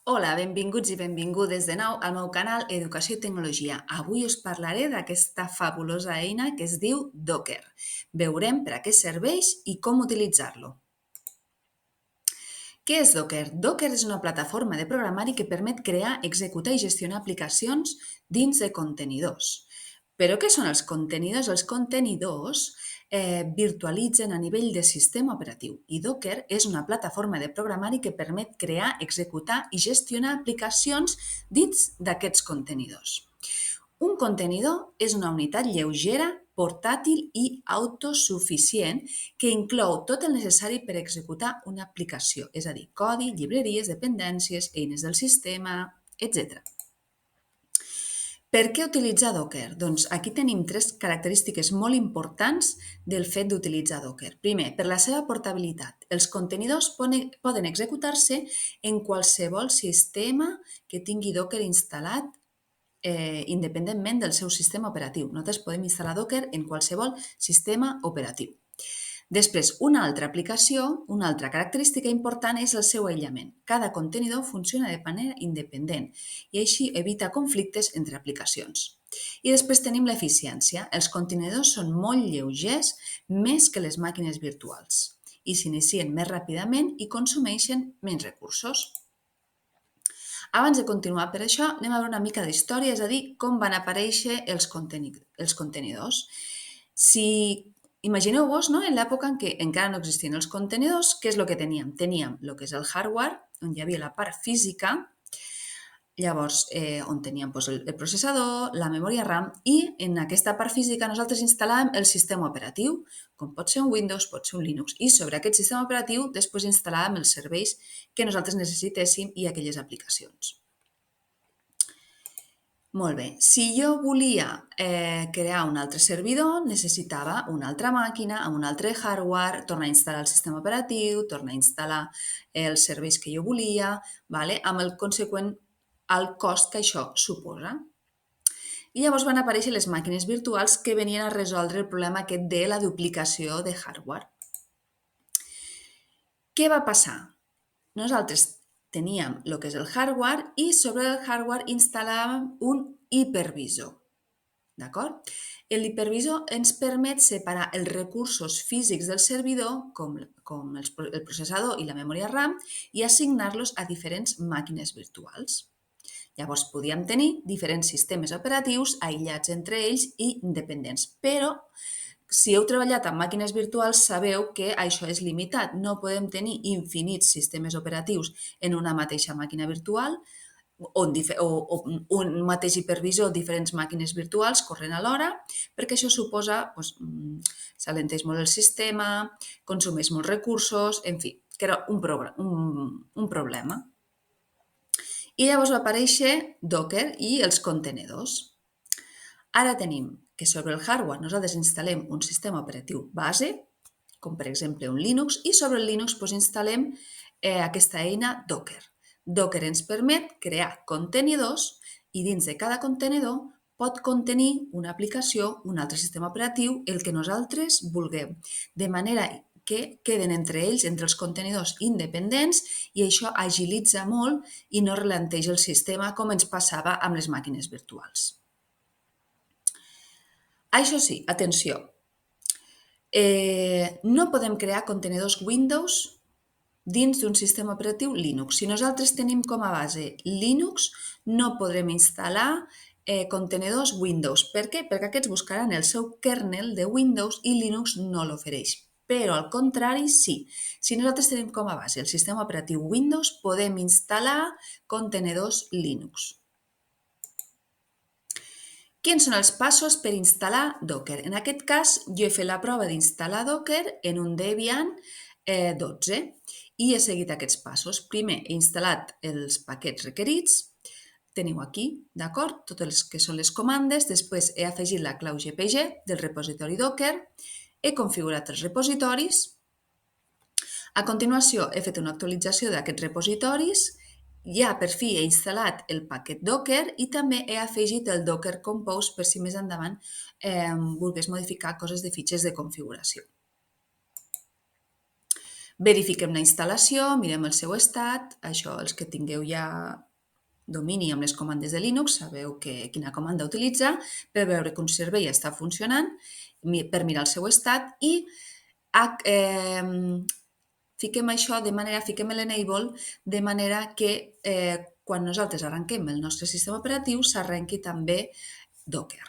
Hola, benvinguts i benvingudes de nou al meu canal Educació i Tecnologia. Avui us parlaré d'aquesta fabulosa eina que es diu Docker. Veurem per a què serveix i com utilitzar-lo. Què és Docker? Docker és una plataforma de programari que permet crear, executar i gestionar aplicacions dins de contenidors. Però què són els contenidors? Els contenidors virtualitzen a nivell de sistema operatiu i Docker és una plataforma de programari que permet crear, executar i gestionar aplicacions dins d'aquests contenidors. Un contenidor és una unitat lleugera, portàtil i autosuficient que inclou tot el necessari per executar una aplicació, és a dir, codi, llibreries, dependències, eines del sistema, etc. Per què utilitzar Docker? Doncs aquí tenim tres característiques molt importants del fet d'utilitzar Docker. Primer, per la seva portabilitat. Els contenidors poden executar-se en qualsevol sistema que tingui Docker instal·lat independentment del seu sistema operatiu. Nosaltres podem instal·lar Docker en qualsevol sistema operatiu. Després, una altra característica important és el seu aïllament. Cada contenidor funciona de manera independent i així evita conflictes entre aplicacions. I després tenim l'eficiència. Els contenidors són molt lleugers, més que les màquines virtuals, i s'inicien més ràpidament i consumeixen menys recursos. Abans de continuar per això, anem a veure una mica d'història, és a dir, com van aparèixer els contenidors. Imagineu-vos, no?, en l'època en què encara no existien els contenidors, què és el que teníem? Teníem el que és el hardware, on hi havia la part física, llavors on teníem el processador, la memòria RAM, i en aquesta part física nosaltres instal·làvem el sistema operatiu, com pot ser un Windows, pot ser un Linux, i sobre aquest sistema operatiu després instal·làvem els serveis que nosaltres necessitéssim i aquelles aplicacions. Molt bé, si jo volia crear un altre servidor, necessitava una altra màquina amb un altre hardware, tornar a instal·lar el sistema operatiu, tornar a instal·lar els serveis que jo volia, amb el conseqüent alt cost que això suposa. I llavors van aparèixer les màquines virtuals que venien a resoldre el problema aquest de la duplicació de hardware. Què va passar? Nosaltres teníem el que és el hardware i sobre el hardware instal·làvem un hipervisor. D'acord? L'hipervisor ens permet separar els recursos físics del servidor, com el processador i la memòria RAM, i assignar-los a diferents màquines virtuals. Llavors podíem tenir diferents sistemes operatius aïllats entre ells i independents, però si heu treballat amb màquines virtuals sabeu que això és limitat. No podem tenir infinits sistemes operatius en una mateixa màquina virtual o un mateix hipervisor, diferents màquines virtuals corrent alhora, perquè això suposa, s'alenteix molt el sistema, consumeix molts recursos, en fi, que era un problema. I llavors va aparèixer Docker i els contenidors. Ara tenim que sobre el hardware nosaltres instal·lem un sistema operatiu base, com per exemple un Linux, i sobre el Linux instal·lem aquesta eina Docker. Docker ens permet crear contenidors i dins de cada contenidor pot contenir una aplicació, un altre sistema operatiu, el que nosaltres vulguem, de manera que queden entre ells, entre els contenidors independents, i això agilitza molt i no ralenteix el sistema com ens passava amb les màquines virtuals. Això sí, atenció, no podem crear contenidors Windows dins d'un sistema operatiu Linux. Si nosaltres tenim com a base Linux, no podrem instal·lar contenidors Windows. Per què? Perquè aquests buscaran el seu kernel de Windows i Linux no l'ofereix. Però al contrari, sí. Si nosaltres tenim com a base el sistema operatiu Windows, podem instal·lar contenidors Linux. Quins són els passos per instal·lar Docker? En aquest cas, jo he fet la prova d'instal·lar Docker en un Debian 12 i he seguit aquests passos. Primer, he instal·lat els paquets requerits, teniu aquí, d'acord? Totes les que són les comandes. Després he afegit la clau GPG del repositori Docker, he configurat els repositoris. A continuació, he fet una actualització d'aquests repositoris. Ja per fi he instal·lat el paquet Docker i també he afegit el Docker Compose per si més endavant volgués modificar coses de fitxers de configuració. Verifiquem la instal·lació, mirem el seu estat, això els que tingueu ja domini amb les comandes de Linux, sabeu quina comanda utilitzar per veure que un servei està funcionant, per mirar el seu estat i fiquem això de manera, fiquem l'enable de manera que quan nosaltres arrenquem el nostre sistema operatiu s'arrenqui també Docker.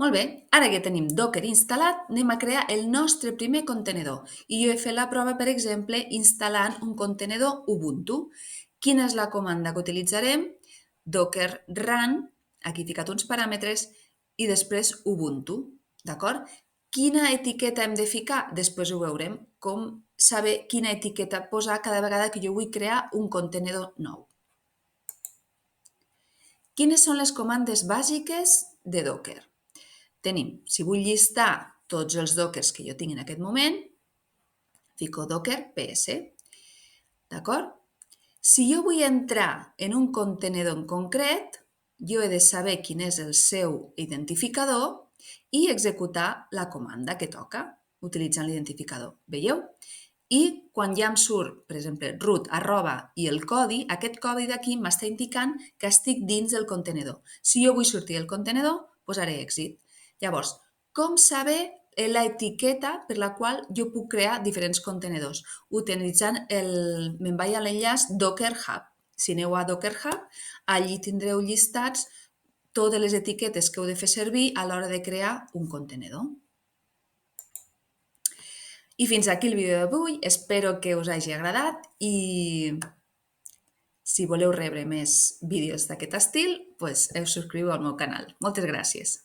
Molt bé, ara que tenim Docker instal·lat, anem a crear el nostre primer contenidor. I jo he fet la prova, per exemple, instal·lant un contenidor Ubuntu. Quina és la comanda que utilitzarem? Docker run, aquí he ficat uns paràmetres, i després Ubuntu, d'acord? Quina etiqueta hem de ficar? Després ho veurem, com saber quina etiqueta posar cada vegada que jo vull crear un contenidor nou. Quines són les comandes bàsiques de Docker? Tenim, si vull llistar tots els dockers que jo tinc en aquest moment, fico docker ps, d'acord? Si jo vull entrar en un contenidor en concret, jo he de saber quin és el seu identificador i executar la comanda que toca utilitzant l'identificador. Veieu? I quan ja em surt, per exemple, root, @ i el codi, aquest codi d'aquí m'està indicant que estic dins del contenidor. Si jo vull sortir del contenidor, posaré exit. Llavors, com saber l'etiqueta per la qual jo puc crear diferents contenidors? Utilitzant me'n vaig a l'enllaç Docker Hub. Si aneu a Docker Hub, allí tindreu llistats totes les etiquetes que heu de fer servir a l'hora de crear un contenidor. I fins aquí el vídeo d'avui, espero que us hagi agradat i si voleu rebre més vídeos d'aquest estil, us subscriu al meu canal. Moltes gràcies.